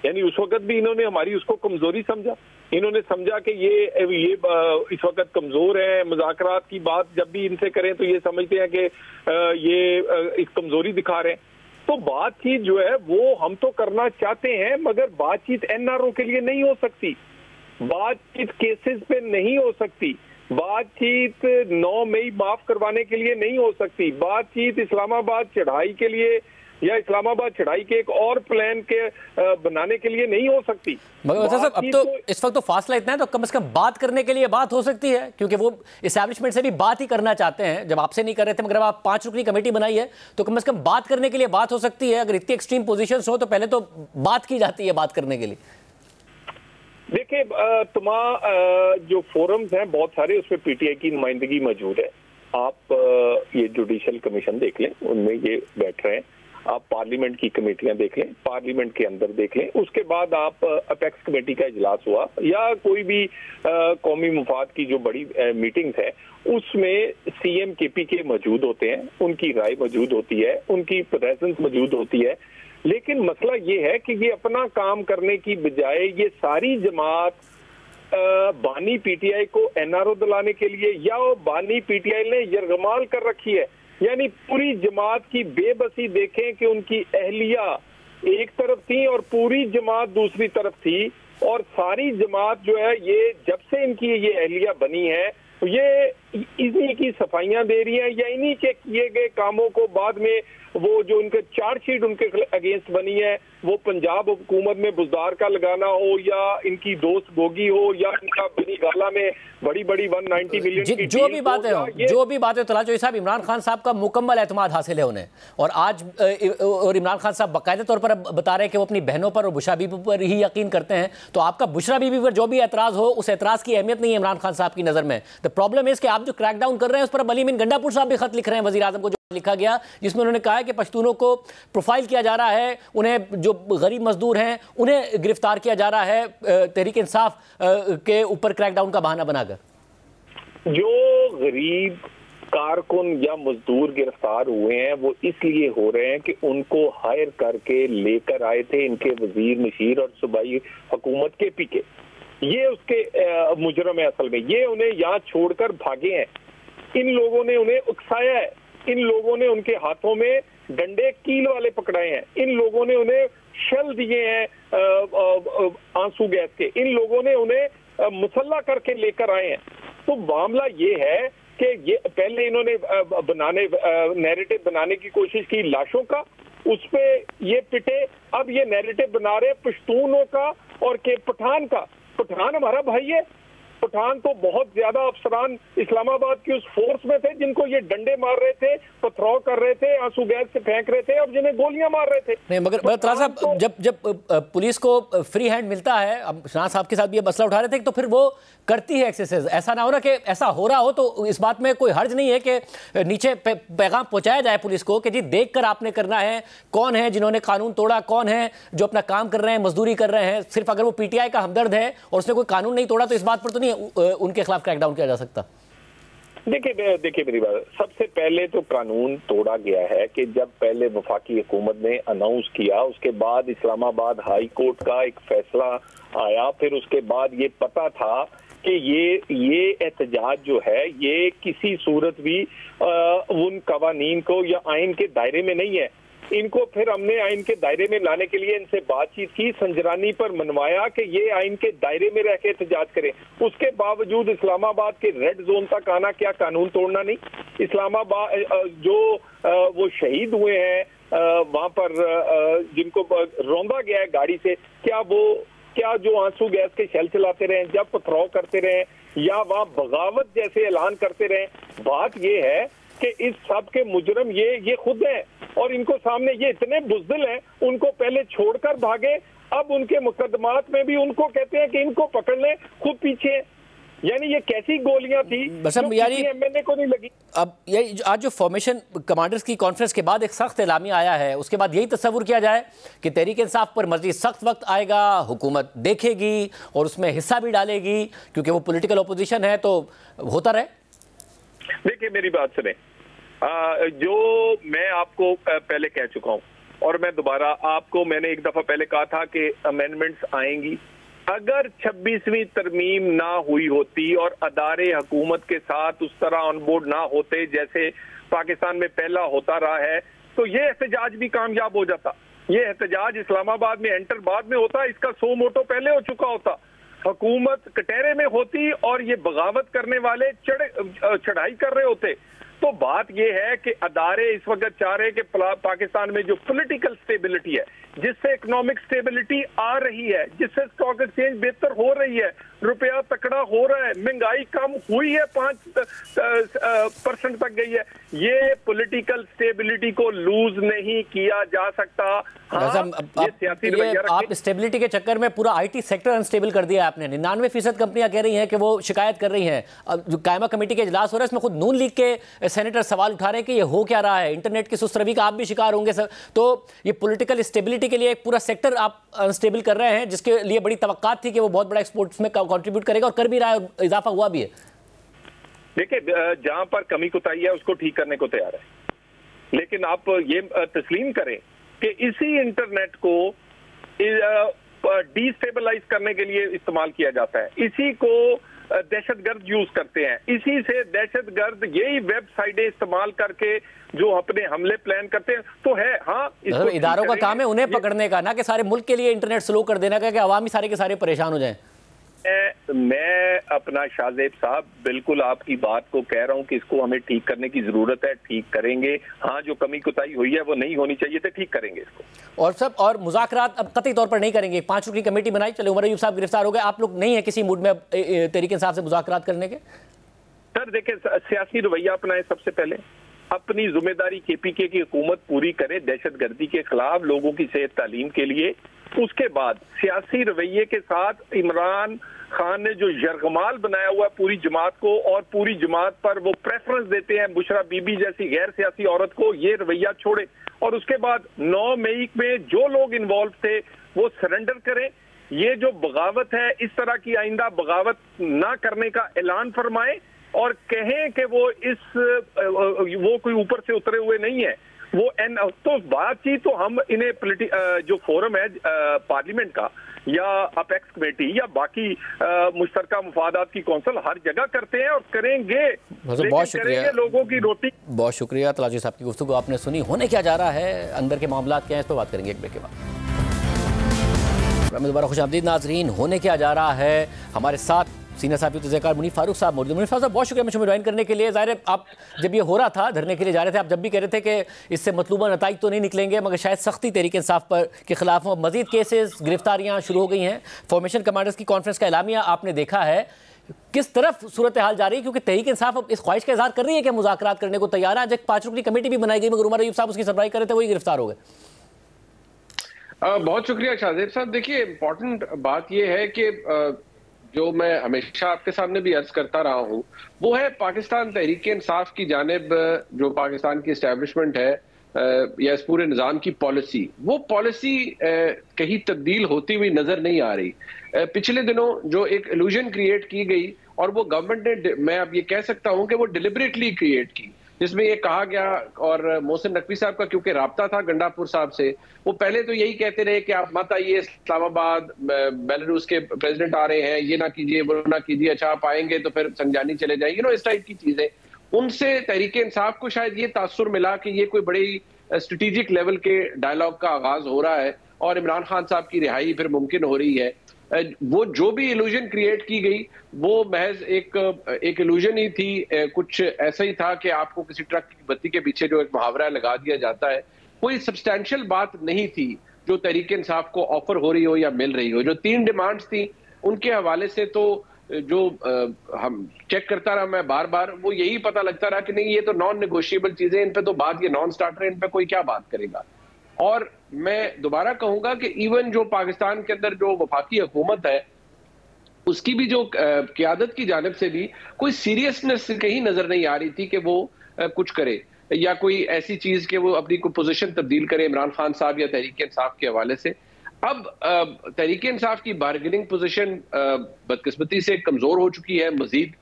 यानी उस वक्त भी इन्होंने हमारी उसको कमजोरी समझा। इन्होंने समझा कि ये इस वक्त कमजोर है। मुज़ाकरात की बात जब भी इनसे करें तो ये समझते हैं कि ये एक कमजोरी दिखा रहे हैं। तो बातचीत जो है वो हम तो करना चाहते हैं, मगर बातचीत NRO के लिए नहीं हो सकती, बातचीत केसेस पे नहीं हो सकती, बातचीत 9 मई माफ करवाने के लिए नहीं हो सकती, बातचीत इस्लामाबाद चढ़ाई के लिए या इस्लामाबाद चढ़ाई के एक और प्लान के बनाने के लिए नहीं हो सकती। मगर साहब, अब तो इस वक्त तो फासला इतना है, तो कम से कम बात करने के लिए बात हो सकती है, क्योंकि वो इस्टेब्लिशमेंट से भी बात ही करना चाहते हैं। जब आपसे नहीं कर रहे थे, मगर अब आप 5 रुकनी कमेटी बनाई है तो कम से कम बात करने के लिए बात हो सकती है। अगर इतनी एक्सट्रीम पोजीशंस हो तो पहले तो बात की जाती है बात करने के लिए। देखिए, जो फोरम्स हैं बहुत सारे, उसमें PTI की नुमाइंदगी मौजूद है। आप ये जुडिशल कमीशन देख लें, उनमें ये बैठ रहे हैं। आप पार्लियामेंट की कमेटियां देख लें, पार्लियामेंट के अंदर देख लें, उसके बाद आप अपेक्स कमेटी का इजलास हुआ या कोई भी कौमी मुफाद की जो बड़ी मीटिंग्स है उसमें सीएम केपीके मौजूद होते हैं, उनकी राय मौजूद होती है, उनकी प्रेजेंस मौजूद होती है। लेकिन मसला ये है कि ये अपना काम करने की बजाय ये सारी जमात बानी पीटीआई को एनआरओ दिलाने के लिए, या वो बानी पीटीआई ने यरगमाल कर रखी है, यानी पूरी जमात की बेबसी देखें कि उनकी अहलिया एक तरफ थी और पूरी जमात दूसरी तरफ थी, और सारी जमात जो है ये जब से इनकी ये अहलिया बनी है ये इन्हीं की सफाइयां दे रही हैं या इन्हीं के किए गए कामों को बाद में वो जो उनके चार्जशीट उनके अगेंस्ट बनी है वो पंजाब हुकूमत में बुजदार का लगाना हो या इनकी दोस्त गोगी हो या इनका बनी गाला में बड़ी बड़ी 190 मिलियन की जो भी बातें हो, जो भी बातें तला चौधरी साहब, इमरान खान साहब का मुकम्मल एतमाद हासिल है उन्हें, और आज और इमरान खान साहब बाकायदे तौर पर बता रहे हैं कि वो अपनी बहनों पर और बुशरा बीबी पर ही यकीन करते हैं। तो आपका बुशरा बीबी पर जो भी एतराज हो उस एतराज की अहमियत नहीं है इमरान खान साहब की नजर में। द प्रॉब्लम इज कि आप जो क्रैकडाउन कर रहे हैं उस पर अली मीन गंडापुर साहब भी खत लिख रहे हैं वजीर आजम को, लिखा गया जिसमें उन्होंने कहा है कि पश्तूनों को प्रोफाइल किया जा रहा है, उन्हें जो गरीब मजदूर हैं उन्हें गिरफ्तार किया जा रहा है तहरीक इंसाफ के ऊपर क्रैकडाउन का बहाना बनाकर। जो गरीब कारकुन या मजदूर गिरफ्तार हुए हैं वो इसलिए हो रहे हैं कि उनको हायर करके लेकर आए थे इनके वजीर नशीर और सूबाई हुकूमत के पीके, ये उसके मुजरम है असल में, ये उन्हें यहाँ छोड़कर भागे हैं, इन लोगों ने उन्हें उकसाया है, इन लोगों ने उनके हाथों में डंडे कील वाले पकड़ाए हैं, इन लोगों ने उन्हें शेल दिए हैं आंसू गैस के, इन लोगों ने उन्हें मुसल्ला करके लेकर आए हैं। तो मामला ये है कि ये पहले इन्होंने नैरेटिव बनाने की कोशिश की लाशों का, उस पे ये पिटे, अब ये नैरेटिव बना रहे पश्तूनों का और के पठान का। पठान हमारा भाई है, पठान तो बहुत ज्यादा अफसरान इस्लामाबाद की उस फोर्स में थे जिनको ये डंडे मार रहे थे, पथराव कर रहे थे, आंसू गैस से फेंक रहे थे और जिन्हें गोलियां मार रहे थे। नहीं मगर तरा साहब तो जब पुलिस को फ्री हैंड मिलता है, अब शहनाज साहब के साथ भी ये मसला उठा रहे थे, तो फिर वो करती है एक्सेसेस। ऐसा ना हो रहा कि ऐसा हो रहा हो तो इस बात में कोई हर्ज नहीं है कि नीचे पैगाम पहुंचाया जाए पुलिस को कि जी देख कर आपने करना है, कौन है जिन्होंने कानून तोड़ा, कौन है जो अपना काम कर रहे हैं, मजदूरी कर रहे हैं। सिर्फ अगर वो पीटीआई का हमदर्द है और उसने कोई कानून नहीं तोड़ा तो इस बात पर तो नहीं उनके खिलाफ क्रैकडाउन किया जा सकता। देखिए मेरी बात, सबसे पहले तो कानून तोड़ा गया है कि जब पहले वफाकी हुकूमत ने अनाउंस किया, उसके बाद इस्लामाबाद हाई कोर्ट का एक फैसला आया, फिर उसके बाद ये पता था कि ये एहतजाज जो है ये किसी सूरत भी उन कवानीन को या आइन के दायरे में नहीं है। इनको फिर हमने आइन के दायरे में लाने के लिए इनसे बातचीत की, संजरानी पर मनवाया कि ये आइन के दायरे में रह के एहतजाज करें। उसके बावजूद इस्लामाबाद के रेड जोन तक आना क्या कानून तोड़ना नहीं? इस्लामाबाद जो वो शहीद हुए हैं वहां पर जिनको रौंदा गया है गाड़ी से, क्या जो आंसू गैस के शेल चलाते रहे, जब पथराव करते रहे या वहां बगावत जैसे ऐलान करते रहे? बात ये है कि इस सब के मुजरम ये खुद हैं और इनको सामने ये इतने बुज़दिल हैं, उनको पहले छोड़कर भागे, अब उनके मुकदमात में भी उनको कहते हैं कि इनको पकड़ लें, खुद पीछे। यानी ये कैसी गोलियां थी जो किसी एमएनए को नहीं लगी। अब ये आज जो फॉर्मेशन कमांडर्स की कॉन्फ्रेंस के बाद एक सख्त एलामिया आया है, उसके बाद यही तस्वुर किया जाए कि तहरीक इंसाफ पर मज़ीद सख्त वक्त आएगा, हुकूमत देखेगी और उसमें हिस्सा भी डालेगी क्योंकि वो पॉलिटिकल अपोजिशन है, तो होता रहे। देखिए मेरी बात सुने, जो मैं आपको पहले कह चुका हूं और मैं दोबारा आपको, मैंने एक दफा पहले कहा था कि अमेंडमेंट्स आएंगी। अगर 26वीं तरमीम ना हुई होती और अदारे हुकूमत के साथ उस तरह ऑन बोर्ड ना होते जैसे पाकिस्तान में पहला होता रहा है, तो ये एहतजाज भी कामयाब हो जाता। ये एहतजाज इस्लामाबाद में एंटर बाद में होता, इसका 100 मोटो पहले हो चुका होता। हुकूमत कटहरे में होती और ये बगावत करने वाले चढ़ाई कर रहे होते। तो बात यह है कि अदारे इस वक्त चाह रहे हैं कि पाकिस्तान में जो पॉलिटिकल स्टेबिलिटी है, जिससे इकोनॉमिक स्टेबिलिटी आ रही है, जिससे स्टॉक एक्सचेंज बेहतर हो रही है, रुपया तकड़ा हो रहा है, महंगाई कम हुई है, 5% तक गई है। ये पॉलिटिकल स्टेबिलिटी को लूज नहीं किया जा सकता। आप स्टेबिलिटी के चक्कर में पूरा आईटी सेक्टर अनस्टेबल कर दिया आपने। 99% कंपनियां कह रही हैं कि वो शिकायत कर रही हैं। अब जो कायमा कमेटी के इजलास हो रहा है, इसमें खुद नून लीग के सेनेटर सवाल उठा रहे हैं कि ये हो क्या रहा है, इंटरनेट की सुस्तरवी का आप भी शिकार होंगे सर। तो ये पॉलिटिकल स्टेबिलिटी के लिए एक पूरा सेक्टर आप अनस्टेबल कर रहे हैं, जिसके लिए बड़ी तवक्कात थी कि वो बहुत बड़ा एक्सपोर्ट्स में कंट्रीब्यूट करेगा और कर भी रहा है, इजाफा हुआ भी है। देखिए, जहां पर कमी कुताही है उसको ठीक करने को तैयार है, लेकिन आप ये तस्लीम करें कि इसी इंटरनेट को डिस्टेबलाइज करने के लिए इस्तेमाल किया जाता है, इसी को दहशतगर्द यूज करते हैं, इसी से दहशतगर्द यही वेबसाइटें इस्तेमाल करके जो अपने हमले प्लान करते हैं। तो है हाँ, इदारों का काम है उन्हें पकड़ने का, ना कि सारे मुल्क के लिए इंटरनेट स्लो कर देना का कि अवाम ही सारे के सारे परेशान हो जाएं। मैं अपना शाहजेब साहब बिल्कुल आपकी बात को कह रहा हूं कि इसको हमें ठीक करने की जरूरत है, ठीक करेंगे। हाँ, जो कमी कुताही हुई है वो नहीं होनी चाहिए थी, ठीक करेंगे इसको। और सब और मुज़ाकरात अब कतई तौर पर नहीं करेंगे। 5 रुकनी कमेटी बनाई, चले उमर अयूब साहब गिरफ्तार हो गए, आप लोग नहीं है किसी मूड में तहरीक इंसाफ से मुज़ाकरात करने के? सर देखिए, सियासी रवैया अपनाए, सबसे पहले अपनी जिम्मेदारी केपीके की हुकूमत पूरी करे दहशतगर्दी के खिलाफ, लोगों की सेहत तालीम के लिए। उसके बाद सियासी रवैये के साथ इमरान खान ने जो यरगमाल बनाया हुआ है पूरी जमात को, और पूरी जमात पर वो प्रेफरेंस देते हैं बुशरा बीबी जैसी गैर सियासी औरत को, ये रवैया छोड़े। और उसके बाद 9 मई में जो लोग इन्वॉल्व थे वो सरेंडर करें। ये जो बगावत है, इस तरह की आइंदा बगावत ना करने का ऐलान फरमाएं और कहें कि वो कोई ऊपर से उतरे हुए नहीं है। वो तो बातचीत तो हम इन्हें जो फोरम है पार्लियामेंट का या अपेक्स कमेटी या बाकी मुश्तरका मुफादात की कौंसिल हर जगह करते हैं और करेंगे। बहुत शुक्रिया, लोगों की रोटी। बहुत शुक्रिया तलाजी साहब की गुफ्तगू आपने सुनी। होने क्या जा रहा है, अंदर के मामलात क्या है, इस पर बात करेंगे एक ब्रेक के बाद। दोबारा खुशामदीद नाजरीन। होने क्या जा रहा है, हमारे साथ सीनियर साहब तज़किया मुनीफ फारूक साहब मौजूद। मुनीफ साहब बहुत शुक्रिया मुझे ज्वाइन करने के लिए। ज़ाहिर है आप जब ये हो रहा था, धरने के लिए जा रहे थे, आप जब भी कह रहे थे कि इससे मतलूबा नताइज तो नहीं निकलेंगे, मगर शायद सख्ती तहरीक इंसाफ पर के खिलाफ हो। मजीद केसेस, गिरफ्तारियाँ शुरू हो गई हैं। फॉर्मेशन कमांडर्स की कॉन्फ्रेंस का एलामिया आपने देखा है, किस तरफ सूरत हाल जा रही है? क्योंकि तहरीक इंसाफ अब इस ख्वाहिश का इजहार कर रही है कि मुज़ाकरात करने को तैयार है। आज एक 5 रुकनी कमेटी भी बनाई गई, मगर उमर अयूब साहब उसकी सरबराही कर रहे थे, वही गिरफ्तार हो गए। बहुत शुक्रिया शाहजेब साहब। देखिए, इम्पोर्टेंट बात यह है कि जो मैं हमेशा आपके सामने भी अर्ज करता रहा हूं, वो है पाकिस्तान तहरीक इंसाफ की जानिब जो पाकिस्तान की एस्टैब्लिशमेंट है या इस पूरे निज़ाम की पॉलिसी, वो पॉलिसी कहीं तब्दील होती हुई नजर नहीं आ रही। पिछले दिनों जो एक इल्यूजन क्रिएट की गई, और वो गवर्नमेंट ने, मैं अब ये कह सकता हूं कि वो डिलिबरेटली क्रिएट की, जिसमें ये कहा गया, और मोहसिन नकवी साहब का क्योंकि राब्ता था गंडापुर साहब से, वो पहले तो यही कहते रहे कि आप मत आइए इस्लामाबाद, बेलारूस के प्रेसिडेंट आ रहे हैं, ये ना कीजिए, वो ना कीजिए, अच्छा आप आएंगे तो फिर संजानी चले जाएंगे, इस टाइप की चीजें। उनसे तहरीक इंसाफ को शायद ये तासुर मिला कि ये कोई बड़ी स्ट्रेटेजिक लेवल के डायलॉग का आगाज हो रहा है और इमरान खान साहब की रिहाई फिर मुमकिन हो रही है। वो जो भी इल्यूजन क्रिएट की गई वो महज एक इल्यूजन ही थी। कुछ ऐसा ही था कि आपको किसी ट्रक की बत्ती के पीछे जो एक मुहावरा लगा दिया जाता है, कोई सब्सटैंशियल बात नहीं थी जो तहरीक इंसाफ को ऑफर हो रही हो या मिल रही हो। जो 3 डिमांड्स थी उनके हवाले से तो जो हम चेक करता रहा मैं बार बार, वो यही पता लगता रहा कि नहीं, ये तो नॉन नेगोशिएबल चीजें, इन पे तो बात, ये नॉन स्टार्टर, इन पे कोई क्या बात करेगा। और मैं दोबारा कहूंगा कि इवन जो पाकिस्तान के अंदर जो वफाकी हुकूमत है, उसकी भी जो क़यादत की जानिब से भी कोई सीरियसनेस कहीं नजर नहीं आ रही थी कि वो कुछ करे या कोई ऐसी चीज कि वो अपनी कोई पोजीशन तब्दील करे इमरान खान साहब या तहरीक इंसाफ के हवाले से। अब तहरीक इंसाफ की बार्गेनिंग पोजीशन बदकिस्मती से कमजोर हो चुकी है। मजीद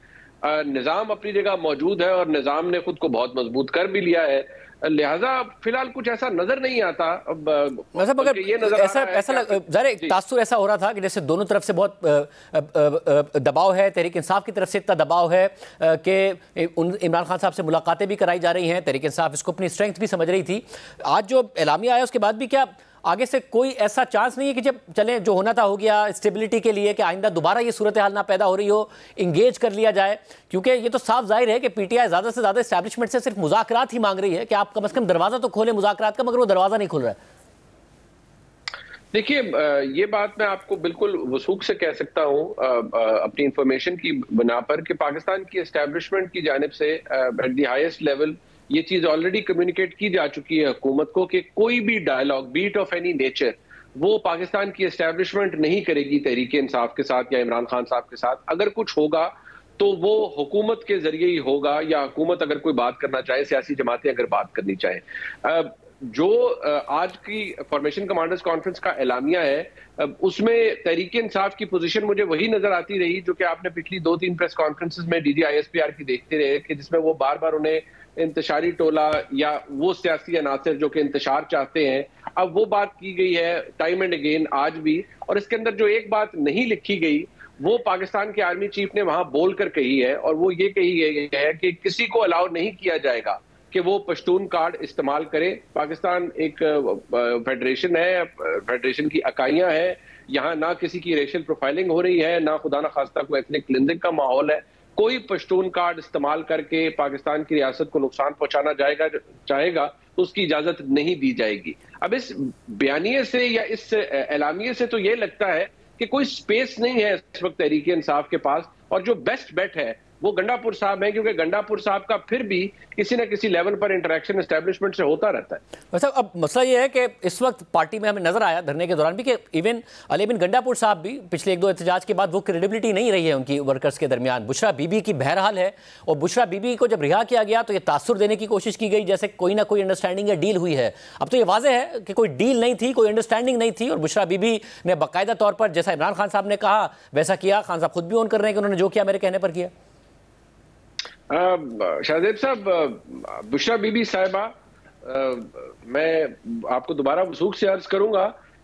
निज़ाम अपनी जगह मौजूद है और निज़ाम ने खुद को बहुत मजबूत कर भी लिया है, लिहाजा फिलहाल कुछ ऐसा नजर नहीं आता। अब मगर ऐसा तासुर ऐसा हो रहा था कि जैसे दोनों तरफ से बहुत दबाव है, तहरीक इंसाफ की तरफ से इतना दबाव है कि इमरान खान साहब से मुलाकातें भी कराई जा रही हैं, तहरीक इंसाफ इसको अपनी स्ट्रेंथ भी समझ रही थी। आज जो एलामिया आया उसके बाद भी क्या आगे से कोई ऐसा चांस नहीं है कि जब चले जो होना था हो गया स्टेबिलिटी के लिए, कि आइंदा दोबारा ये सूरत हाल ना पैदा हो रही हो, इंगेज कर लिया जाए? क्योंकि ये तो साफ जाहिर है कि पीटीआई ज़्यादा से ज़्यादा एस्टैब्लिशमेंट से सिर्फ मुज़ाकरात ही मांग रही है कि आप कम से कम दरवाज़ा तो खोलें मुज़ाकरात का, मगर वो दरवाज़ा नहीं खुल रहा है। देखिए, ये बात मैं आपको बिल्कुल वसूख से कह सकता हूँ अपनी इंफॉर्मेशन की बिना पर कि पाकिस्तान की एस्टैब्लिशमेंट की जानिब से एट द हाईएस्ट लेवल ये चीज ऑलरेडी कम्युनिकेट की जा चुकी है हुकूमत को कि कोई भी dialogue beat of any nature वो पाकिस्तान की एस्टैब्लिशमेंट नहीं करेगी तहरीक इंसाफ के साथ या इमरान खान साहब के साथ। अगर कुछ होगा तो वो हुकूमत के जरिए ही होगा, या हुकूमत अगर कोई बात करना चाहे, सियासी जमातें अगर बात करनी चाहे। जो आज की फॉर्मेशन कमांडर्स कॉन्फ्रेंस का एलामिया है उसमें तहरीक इंसाफ की पोजीशन मुझे वही नजर आती रही जो कि आपने पिछली 2-3 प्रेस कॉन्फ्रेंसेस में DGISPR की देखते रहे कि जिसमें वो बार बार उन्हें इंतशारी टोला या वो सियासी अनासर जो कि इंतशार चाहते हैं, अब वो बात की गई है टाइम एंड अगेन आज भी। और इसके अंदर जो एक बात नहीं लिखी गई वो पाकिस्तान के आर्मी चीफ ने वहां बोलकर कही है, और वो ये कही गई है कि किसी को अलाउ नहीं किया जाएगा कि वो पश्तून कार्ड इस्तेमाल करे। पाकिस्तान एक फेडरेशन है, फेडरेशन की इकाइयां हैं, यहाँ ना किसी की रेशियल प्रोफाइलिंग हो रही है, ना खुदा ना खास्ता कोई एथनिक क्लिंजिंग का माहौल है। कोई पश्तून कार्ड इस्तेमाल करके पाकिस्तान की रियासत को नुकसान पहुंचाना चाहेगा तो उसकी इजाजत नहीं दी जाएगी। अब इस बयानिए से या इस एलामिये से तो ये लगता है कि कोई स्पेस नहीं है इस वक्त तहरीक इंसाफ के पास, और जो बेस्ट बेट है वो गंडापुर साहब है, क्योंकि गंडापुर साहब का फिर भी किसी न किसी लेवल पर इंटरेक्शन एस्टेब्लिशमेंट से होता रहता है। वैसे अब मसला ये है कि इस वक्त पार्टी में हमें नजर आया धरने के दौरान भी कि इवन अली बिन गंडापुर साहब भी पिछले 1-2 एहतजाज के बाद वो क्रेडिबिलिटी नहीं रही है उनकी वर्कर्स के दरमियान। बुशरा बीबी की बहरहाल है, और बुशरा बीबी को जब रिहा किया गया तो ये तासुर देने की कोशिश की गई जैसे कोई ना कोई अंडरस्टैंडिंग या डील हुई है। अब तो ये वाजह है कि कोई डील नहीं थी, कोई अंडरस्टैंडिंग नहीं थी, और बुशरा बीबी ने बाकायदा तौर पर जैसा इमरान खान साहब ने कहा वैसा किया। खान साहब खुद भी ऑन कर रहे हैं कि उन्होंने जो किया मेरे कहने पर किया। शाहजेब साहब, बुशरा बीबी साहिबा, मैं आपको दोबारा वसूख से अर्ज करूंगा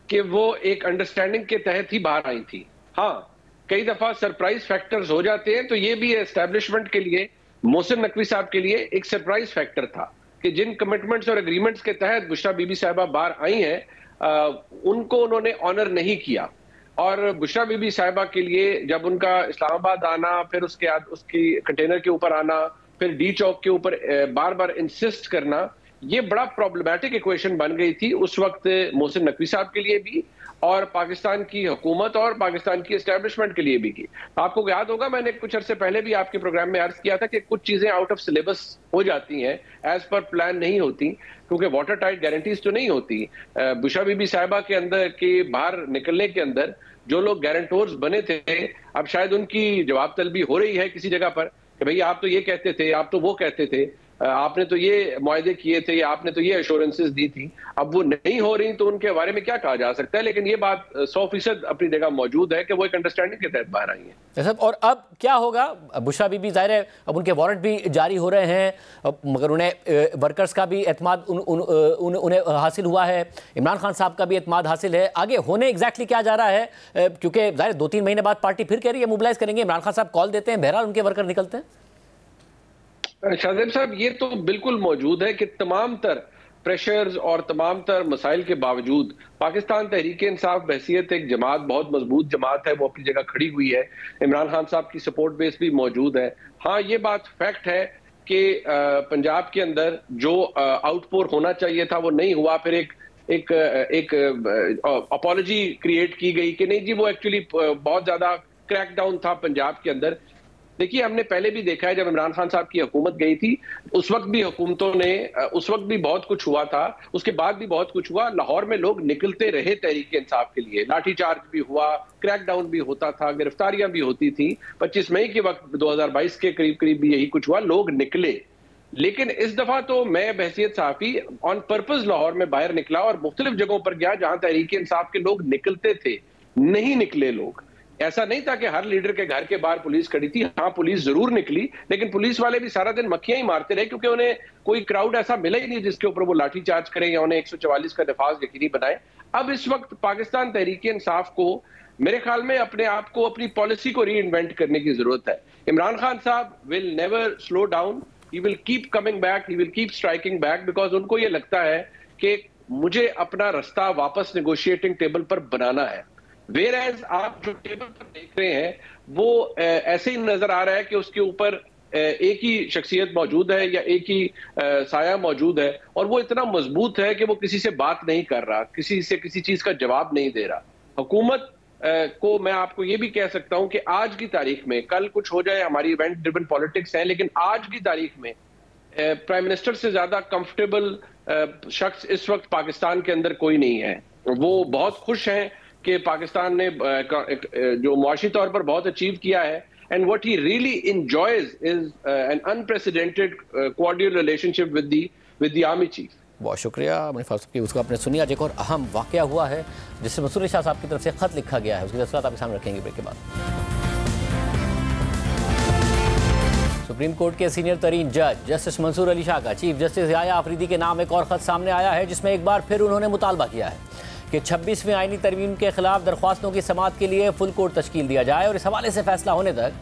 कि वो एक अंडरस्टैंडिंग के तहत ही बाहर आई थी। हाँ, कई दफा सरप्राइज फैक्टर्स हो जाते हैं, तो ये भी एस्टैब्लिशमेंट के लिए, मोहसिन नकवी साहब के लिए एक सरप्राइज फैक्टर था कि जिन कमिटमेंट्स और एग्रीमेंट्स के तहत बुशरा बीबी साहिबा बाहर आई हैं उनको उन्होंने ऑनर नहीं किया। और बुशरा बीबी साहिबा के लिए जब उनका इस्लामाबाद आना, फिर उसके बाद उसकी कंटेनर के ऊपर आना, फिर डी चौक के ऊपर बार बार इंसिस्ट करना, ये बड़ा प्रॉब्लमैटिक इक्वेशन बन गई थी उस वक्त मोहसिन नकवी साहब के लिए भी, और पाकिस्तान की हुकूमत और पाकिस्तान की एस्टैब्लिशमेंट के लिए भी की। आपको याद होगा मैंने कुछ अरसे पहले भी आपके प्रोग्राम में अर्ज किया था कि कुछ चीजें आउट ऑफ सिलेबस हो जाती हैं, एज पर प्लान नहीं होती, क्योंकि वाटर टाइट गारंटीज तो नहीं होती। बुशरा बीबी साहिबा के अंदर के बाहर निकलने के अंदर जो लोग गारंटोर्स बने थे, अब शायद उनकी जवाब तलबी हो रही है किसी जगह पर कि भैया आप तो ये कहते थे, आप तो वो कहते थे, आपने तो ये मुआहदे किए थे, या आपने तो ये एश्योरेंसेस दी थी, अब वो नहीं हो रही तो उनके बारे में क्या कहा जा सकता है। लेकिन ये बात 100% अपनी जगह मौजूद है कि वो एक अंडरस्टैंडिंग के तहत बाहर आई है। और अब क्या होगा? बुशरा बीबी जाहिर है अब उनके वारंट भी जारी हो रहे हैं, मगर उन्हें वर्कर्स का भी एतमाद उन्हें हासिल हुआ है, इमरान खान साहब का भी एतमाद हासिल है। आगे होने एग्जैक्टली क्या जा रहा है? क्योंकि जाहिर 2-3 महीने बाद पार्टी फिर कह रही है मोबिलाइज करेंगे, इमरान खान साहब कॉल देते हैं, बहरहाल उनके वर्कर निकलते हैं। शाहजेब साहब, ये तो बिल्कुल मौजूद है कि तमाम तर प्रेशर्स और तमाम तर मसाइल के बावजूद पाकिस्तान तहरीक इंसाफ बहसियत एक जमात, बहुत मजबूत जमात है, वो अपनी जगह खड़ी हुई है। इमरान खान साहब की सपोर्ट बेस भी मौजूद है। हाँ, ये बात फैक्ट है कि पंजाब के अंदर जो आउटपोर होना चाहिए था वो नहीं हुआ। फिर एक अपॉलॉजी क्रिएट की गई कि नहीं जी, वो एक्चुअली बहुत ज्यादा क्रैकडाउन था पंजाब के अंदर। देखिए, हमने पहले भी देखा है जब इमरान खान साहब की हुकूमत गई थी, उस वक्त भी हुकूमतों ने, उस वक्त भी बहुत कुछ हुआ था, उसके बाद भी बहुत कुछ हुआ। लाहौर में लोग निकलते रहे तहरीक इंसाफ के लिए, लाठीचार्ज भी हुआ, क्रैकडाउन भी होता था, गिरफ्तारियां भी होती थी। 25 मई के वक्त 2022 के करीब भी यही कुछ हुआ, लोग निकले। लेकिन इस दफा तो मैं बहसियत सहाफी ऑन पर्पज लाहौर में बाहर निकला और मुख्तलिफ जगहों पर गया जहां तहरीक इंसाफ के लोग निकलते थे, नहीं निकले लोग। ऐसा नहीं था कि हर लीडर के घर के बाहर पुलिस खड़ी थी। हाँ, पुलिस जरूर निकली, लेकिन पुलिस वाले भी सारा दिन मक्खियां ही मारते रहे, क्योंकि उन्हें कोई क्राउड ऐसा मिला ही नहीं जिसके ऊपर वो लाठीचार्ज करें या उन्हें 144 का नफाज यकीनी बनाए। अब इस वक्त पाकिस्तान तहरीक इंसाफ को, मेरे ख्याल में, अपने आप को, अपनी पॉलिसी को री इन्वेंट करने की जरूरत है। इमरान खान साहब will never slow down, he will keep coming back, he will keep striking back, because उनको ये लगता है कि मुझे अपना रास्ता वापस नेगोशिएटिंग टेबल पर बनाना है। वेयर एज आप जो टेबल पर देख रहे हैं वो ऐसे ही नजर आ रहा है कि उसके ऊपर एक ही शख्सियत मौजूद है या एक ही साया मौजूद है, और वो इतना मजबूत है कि वो किसी से बात नहीं कर रहा, किसी से किसी चीज का जवाब नहीं दे रहा। हुकूमत को मैं आपको ये भी कह सकता हूं कि आज की तारीख में, कल कुछ हो जाए, हमारी इवेंट ड्रिवन पॉलिटिक्स है, लेकिन आज की तारीख में प्राइम मिनिस्टर से ज्यादा कंफर्टेबल शख्स इस वक्त पाकिस्तान के अंदर कोई नहीं है। वो बहुत खुश हैं कि पाकिस्तान ने जो मुआशी तौर पर बहुत अचीव किया है, and what he really enjoys is an unprecedented cordial relationship with the army chief. बहुत शुक्रिया मुनीफ साहब की, उसको आपने सुनी। आज एक और अहम वाकया हुआ है जिससे मंसूर अली शाह साहब की तरफ से खत लिखा गया है, उसकी तफसीलात आपके सामने रखेंगे ब्रेक के बाद। सुप्रीम कोर्ट के सीनियर तरीन जज जस्टिस मंसूर अली शाह का चीफ जस्टिस याया आफरीदी के नाम एक और खत सामने आया है, जिसमें एक बार फिर उन्होंने मुतालबा किया है कि 26वीं आईनी तरमीम के खिलाफ दरख्वास्तों की समाअत के लिए फुल कोर्ट तश्कील दिया जाए और इस हवाले से फैसला होने तक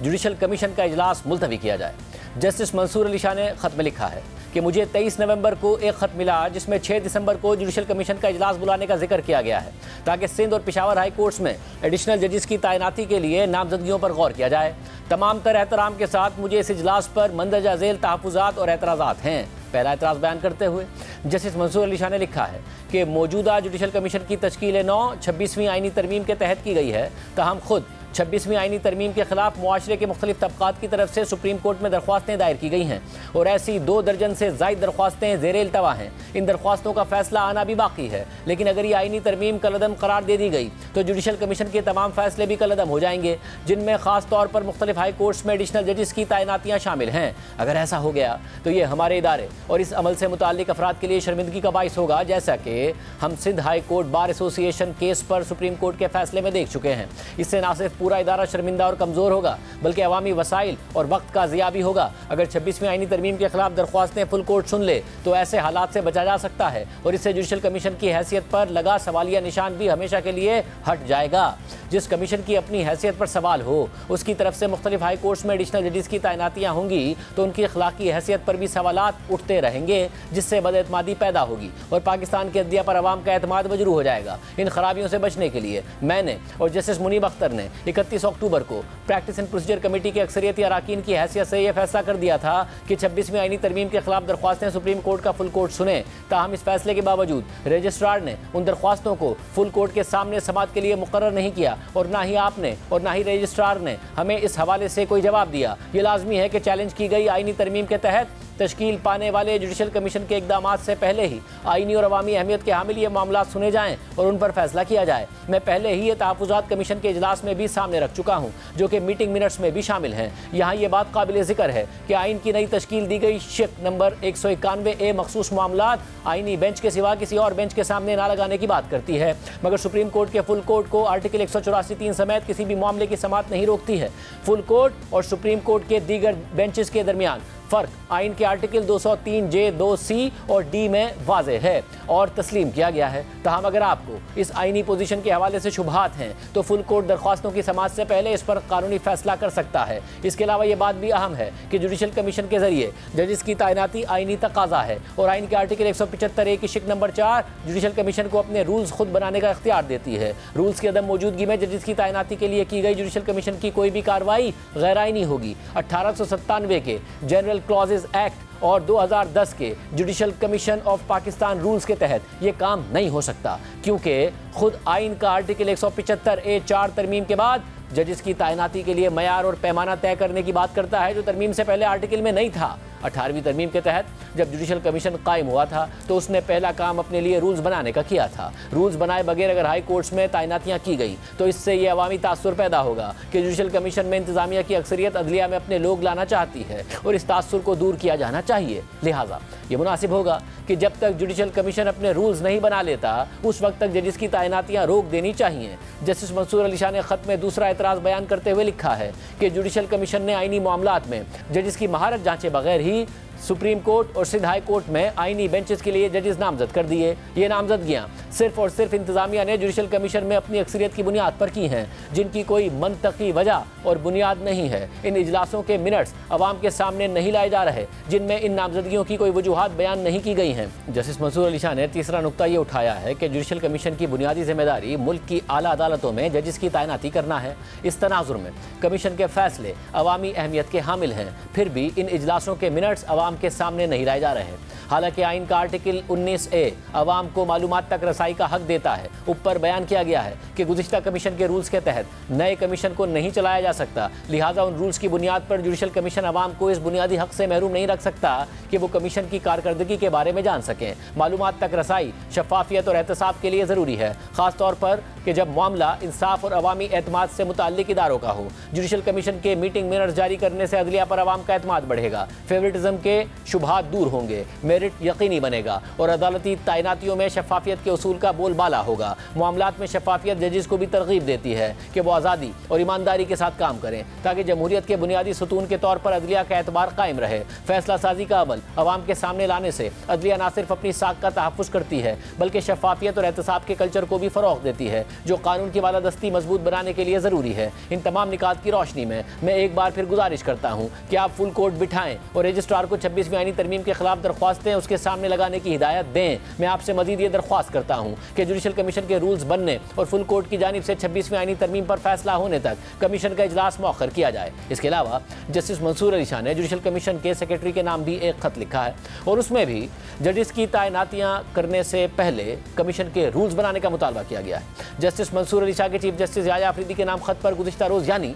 जुडिशल कमीशन का इजलास मुलतवी किया जाए। जस्टिस मंसूर अली शाह ने खत में लिखा है कि मुझे 23 नवंबर को एक खत मिला जिसमें 6 दिसंबर को जुडिशल कमीशन का इजलास बुलाने का जिक्र किया गया है ताकि सिंध और पेशावर हाई कोर्ट्स में एडिशनल जजेस की तैनाती के लिए नामजदगियों पर गौर किया जाए। तमाम तर एहतराम के साथ मुझे इस इजलास पर मंदरजा झेल तहफ़्फ़ुज़ात और एतराज़ात हैं। पहला एतराज़ बयान करते हुए जस्टिस मंसूर अली शाह ने लिखा है कि मौजूदा जुडिशल कमीशन की तश्कील 26वीं आईनी तरमीम के तहत की गई है, ताहम खुद 26वीं आईनी तरमीम के खिलाफ मुआशरे के मुख्तलिफ तबक़ात की तरफ से सुप्रीम कोर्ट में दरख्वास्तें दायर की गई हैं और ऐसी 2 दर्जन से ज़ायद दरख्वास्तें ज़ेर इल्तवा हैं। इन दरख्वास्तों का फैसला आना भी बाकी है, लेकिन अगर ये आईनी तरमीम कलअदम करार दे दी गई तो जुडिशल कमीशन के तमाम फैसले भी कलअदम हो जाएंगे, जिनमें ख़ास तौर पर मुख्तलिफ हाई कोर्ट्स में एडिशनल जजेस की तैनातियाँ शामिल हैं। अगर ऐसा हो गया तो ये हमारे इदारे और इस अमल से मुताल्लिक अफराद के लिए शर्मिंदगी का बाइस होगा, जैसा कि हम Sindh high court bar association case पर सुप्रीम कोर्ट के फैसले में देख चुके हैं। इससे न सिर्फ पूरा इदारा शर्मिंदा और कमज़ोर होगा बल्कि अवामी वसाइल और वक्त का ज़िया भी होगा। अगर 26वीं आईनी तरमीम के खिलाफ दरख्वास्तें फुल कोर्ट सुन ले तो ऐसे हालात से बचा जा सकता है और इससे जुडिशल कमीशन की हैसियत पर लगा सवालिया निशान भी हमेशा के लिए हट जाएगा। जिस कमीशन की अपनी हैसियत पर सवाल हो उसकी तरफ से मुख्तलिफ हाई कोर्ट्स में एडिशनल जजेस की तैनातियाँ होंगी तो उनकी अखलाकी हैसियत पर भी सवालात उठते रहेंगे, जिससे बदएतमादी पैदा होगी और पाकिस्तान के अदलिया पर अवाम का एतमाद मजरू हो जाएगा। इन खराबियों से बचने के लिए मैंने और जस्टिस मुनीब अख्तर ने 31 अक्टूबर को प्रैक्टिस एंड प्रोसीजर कमेटी के अक्सरियती अराकीन की हैसियत से यह फैसला कर दिया था कि 26वीं आईनी तरमीम के खिलाफ दरख्वास्तें सुप्रीम कोर्ट का फुल कोर्ट सुने। ताहम इस फैसले के बावजूद रजिस्ट्रार ने उन दरख्वास्तों को फुल कोर्ट के सामने समाअत के लिए मुकर्रर नहीं किया और ना ही आपने और ना ही रजिस्ट्रार ने हमें इस हवाले से कोई जवाब दिया। ये लाजमी है कि चैलेंज की गई आईनी तरमीम के तहत तश्कील पाने वाले जुडिशल कमीशन के इकदामात से पहले ही आईनी और अवामी अहमियत के हामिल ये मामला सुने जाएं और उन पर फैसला किया जाए। मैं पहले ही ये तहफ़्फ़ुज़ात कमीशन के इजलास में भी सामने रख चुका हूँ, जो कि मीटिंग मिनट्स में भी शामिल हैं। यहाँ ये बात काबिल ज़िक्र है कि आइन की नई तश्कील दी गई शिक नंबर 191A मखसूस मामलात आईनी बेंच के सिवा किसी और बेंच के सामने ना लगाने की बात करती है, मगर सुप्रीम कोर्ट के फुल कोर्ट को आर्टिकल 184(3) समेत किसी भी मामले की समाअत नहीं रोकती है। फुल कोर्ट और सुप्रीम कोर्ट के दीगर बेंचेस के दरमियान फ़र्क आइन के आर्टिकल 203J 2C और D में वाज़े है और तस्लीम किया गया है। ताहम अगर आपको इस आइनी पोजीशन के हवाले से शुबहात हैं तो फुल कोर्ट दरख्वास्तों की समाअत से पहले इस पर कानूनी फैसला कर सकता है। इसके अलावा ये बात भी अहम है कि जुडिशल कमीशन के जरिए जजेस की तैनाती आइनी तकाजा है और आइन के आर्टिकल 175A की शिक नंबर 4 जुडिशल कमीशन को अपने रूल्स खुद बनाने का इख्तियार देती है। रूल्स की अदम मौजूदगी में जजेस की तैनाती के लिए की गई जुडिशल कमीशन की कोई भी कार्रवाई गैर आइनी होगी। 1897 के जनरल क्लॉजेज एक्ट और 2010 के judicial commission of Pakistan rules के तहत ये काम नहीं हो सकता, क्योंकि खुद आइन का आर्टिकल 175A 4 तरमीम के बाद जजेस की तैनाती के लिए मयार और पैमाना तय करने की बात करता है, जो तरमीम से पहले आर्टिकल में नहीं था। 18वीं तरमीम के तहत जब जुडिशल कमीशन कायम हुआ था तो उसने पहला काम अपने लिए रूल्स बनाने का किया था। रूल्स बनाए बगैर अगर हाई कोर्ट्स में तैनातियाँ की गई तो इससे ये अवामी तासुर पैदा होगा कि जुडिशल कमीशन में इंतजामिया की अक्सरियत अदलिया में अपने लोग लाना चाहती है और इस तासुर को दूर किया जाना चाहिए। लिहाजा ये मुनासिब होगा कि जब तक जुडिशल कमीशन अपने रूल्स नहीं बना लेता उस वक्त तक जजेस की तैनातियाँ रोक देनी चाहिए। जस्टिस मंसूर अली शाह ने खत में दूसरा एतराज़ बयान करते हुए लिखा है कि जुडिशल कमीशन ने आइनी मामलात में जजेस की महारत जांचे बगैर ही सुप्रीम कोर्ट और सिंध हाई कोर्ट में आईनी बेंचेस के लिए जजेस नामजद कर दिए। ये नामजदगियां सिर्फ और सिर्फ इंतजामिया ने जुडिशल कमीशन में अपनी अक्सरियत की बुनियाद पर की हैं, जिनकी कोई मंतकी वजह और बुनियाद नहीं है। इन इजलासों के मिनट्स अवाम के सामने नहीं लाए जा रहे, जिनमें इन नामजदगियों की कोई वजूहात बयान नहीं की गई हैं। जस्टिस मंसूर अली शाह ने तीसरा नुक्ता ये उठाया है कि जुडिशल कमीशन की बुनियादी जिम्मेदारी मुल्क की आला अदालतों में जजेस की तैनाती करना है। इस तनाजुर में कमीशन के फैसले अवामी अहमियत के हामिल हैं, फिर भी इन इजलासों के मिनट्स अवाम के सामने नहीं लाए जा रहे। हालांकि आइन का आर्टिकल 19A अवाम को मालूमात तक रसाई का हक देता है। ऊपर बयान किया गया है कि गुज़िश्ता कमीशन के रूल्स के तहत नए कमीशन को नहीं चलाया जा सकता, लिहाजा उन रूल्स की बुनियाद पर जुडिशल कमीशन अवाम को इस बुनियादी हक से महरूम नहीं रख सकता कि वो कमीशन की कारकर्दगी के बारे में जान सकें। मालूमात तक रसाई शफाफियत और एहतसाब के लिए ज़रूरी है, ख़ास तौर पर कि जब मामला इंसाफ और अवामी एतमाद से मुताल्लिक इदारों का हो। जुडिशल कमीशन के मीटिंग मिनट्स जारी करने से अदलिया पर अवाम का एतमाद बढ़ेगा, फेवरेटिज्म के शुबहात दूर होंगे, मेरिट यकीनी बनेगा और अदालती तैनातियों में शफाफियत के उसूल का बोलबाला होगा। मामलात में शफाफियत जजेस को भी तरगीब देती है कि वो आज़ादी और ईमानदारी के साथ काम करें, ताकि जमहूरियत के बुनियादी सतून के तौर पर अदलिया का एतबार कायम रहे। फैसला साजी का अमल अवाम के सामने लाने से अदलिया न सिर्फ अपनी साख का तहफ़्फ़ुज़ करती है, बल्कि शफाफियत और एहतसाब के कल्चर को भी फ़रोग़ देती है, जो कानून की बालादस्ती मजबूत बनाने के लिए ज़रूरी है। इन तमाम निकात की रोशनी में मैं एक बार फिर गुजारिश करता हूँ कि आप फुल कोर्ट बिठाएं और रजिस्ट्रार को 26वीं आईनी तरमीम के खिलाफ दरख्वास्तें उसके सामने लगाने की हिदायत दें। मैं आपसे मजीद ये दरख्वास्त करता हूँ कि जुडिशल कमीशन के रूल्स बनने और फुल कोर्ट की जानिब से 26वीं आईनी तरमीम पर फैसला होने तक कमीशन का इजलास मौखर किया जाए। इसके अलावा जस्टिस मंसूर अली शाह ने जुडिशल कमीशन के सेक्रेटरी के नाम भी एक खत लिखा है और उसमें भी जजेस की तैनातियाँ करने से पहले कमीशन के रूल्स बनाने का मुतालबा किया गया है। जस्टिस मंसूर अली शाह के चीफ जस्टिस याया अफरीदी के नाम खत पर गुज़िश्ता रोज़ यानी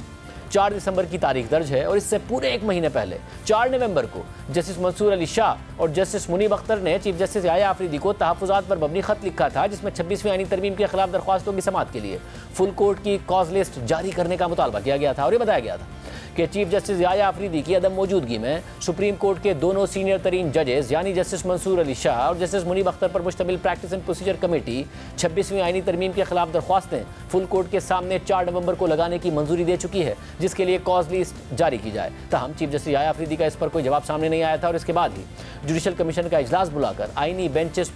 4 दिसंबर की तारीख दर्ज है और इससे पूरे एक महीने पहले 4 नवंबर को जस्टिस मंसूर अली शाह और जस्टिस मुनीब अख्तर ने चीफ जस्टिस याया अफरीदी को तहफ़्फ़ुज़ात पर मबनी खत लिखा था, जिसमें 26वीं आईनी तरमीम के खिलाफ दरख्वास्तों की समाअत के लिए फुल कोर्ट की कॉज लिस्ट जारी करने का मुतालबा किया गया था और ये बताया गया था कि चीफ जस्टिस याया अफरीदी की अदम मौजूदगी में सुप्रीम कोर्ट के दोनों सीनियर तरीन जजेस यानी जस्टिस मंसूर अली शाह और जस्टिस मुनीब अख्तर पर मुश्तमिल प्रैक्टिस एंड प्रोसीजर कमेटी 26वीं आईनी तरमीम के खिलाफ दरख्वास्तें फुल कोर्ट के सामने 4 नवंबर को लगाने की मंजूरी दे चुकी है, जिसके लिए कॉज लिस्ट जारी की जाए। ताहम चीफ जस्टिस याया अफरीदी का इस पर कोई जवाब सामने नहीं आया था और इसके बाद ही जुडिशल कमीशन का इजलास बुलाकर आईनी बेंचेस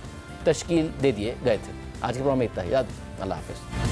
तश्कील दे दिए गए थे। आज के प्रोग्राम में इतना ही। अल्लाह हाफिज़।